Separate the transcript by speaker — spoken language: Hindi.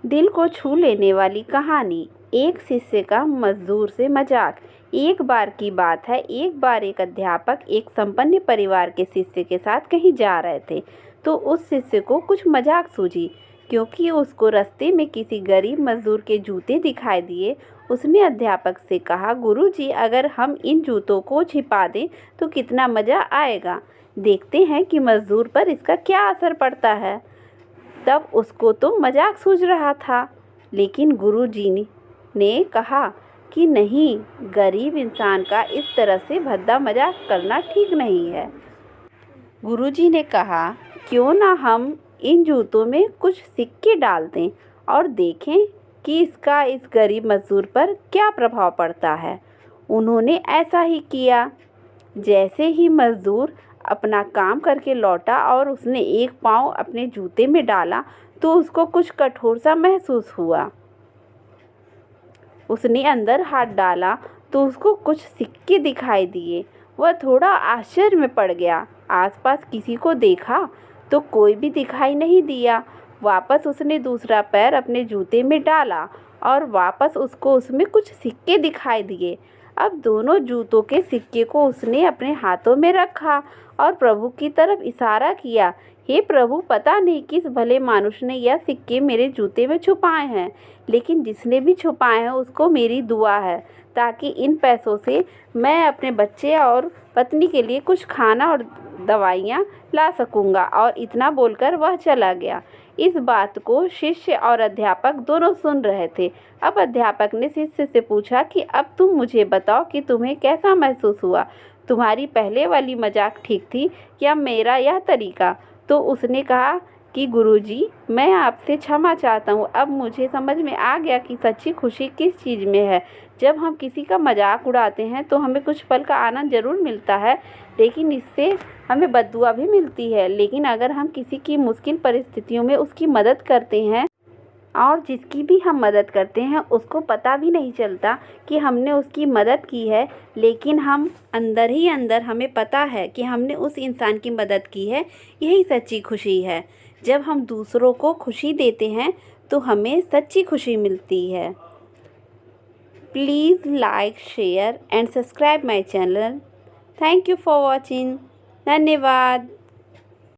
Speaker 1: दिल को छू लेने वाली कहानी। एक शिष्य का मजदूर से मजाक। एक बार की बात है, एक बार एक अध्यापक एक संपन्न परिवार के शिष्य के साथ कहीं जा रहे थे, तो उस शिष्य को कुछ मजाक सूझी, क्योंकि उसको रास्ते में किसी गरीब मजदूर के जूते दिखाई दिए। उसने अध्यापक से कहा, गुरुजी, अगर हम इन जूतों को छिपा दें तो कितना मज़ा आएगा। देखते हैं कि मजदूर पर इसका क्या असर पड़ता है। तब उसको तो मजाक सूझ रहा था, लेकिन गुरुजी ने कहा कि नहीं, गरीब इंसान का इस तरह से भद्दा मजाक करना ठीक नहीं है। गुरुजी ने कहा, क्यों ना हम इन जूतों में कुछ सिक्के डाल दें और देखें कि इसका इस गरीब मजदूर पर क्या प्रभाव पड़ता है। उन्होंने ऐसा ही किया। जैसे ही मजदूर अपना काम करके लौटा और उसने एक पाँव अपने जूते में डाला, तो उसको कुछ कठोर सा महसूस हुआ। उसने अंदर हाथ डाला तो उसको कुछ सिक्के दिखाई दिए। वह थोड़ा आश्चर्य में पड़ गया। आसपास किसी को देखा तो कोई भी दिखाई नहीं दिया। वापस उसने दूसरा पैर अपने जूते में डाला और वापस उसको उसमें कुछ सिक्के दिखाई दिए। अब दोनों जूतों के सिक्के को उसने अपने हाथों में रखा और प्रभु की तरफ इशारा किया, हे प्रभु, पता नहीं किस भले मानुष ने यह सिक्के मेरे जूते में छुपाए हैं, लेकिन जिसने भी छुपाए हैं उसको मेरी दुआ है, ताकि इन पैसों से मैं अपने बच्चे और पत्नी के लिए कुछ खाना और दवाइयाँ ला सकूँगा। और इतना बोलकर वह चला गया। इस बात को शिष्य और अध्यापक दोनों सुन रहे थे। अब अध्यापक ने शिष्य से पूछा कि अब तुम मुझे बताओ कि तुम्हें कैसा महसूस हुआ। तुम्हारी पहले वाली मजाक ठीक थी या मेरा यह तरीका? तो उसने कहा कि गुरुजी, मैं आपसे क्षमा चाहता हूँ। अब मुझे समझ में आ गया कि सच्ची खुशी किस चीज़ में है। जब हम किसी का मजाक उड़ाते हैं तो हमें कुछ पल का आनंद ज़रूर मिलता है, लेकिन इससे हमें बद्दुआ भी मिलती है। लेकिन अगर हम किसी की मुश्किल परिस्थितियों में उसकी मदद करते हैं और जिसकी भी हम मदद करते हैं उसको पता भी नहीं चलता कि हमने उसकी मदद की है, लेकिन हम अंदर ही अंदर हमें पता है कि हमने उस इंसान की मदद की है, यही सच्ची खुशी है। जब हम दूसरों को खुशी देते हैं तो हमें सच्ची खुशी मिलती है। Please like, share and subscribe my channel. Thank you for watching. धन्यवाद।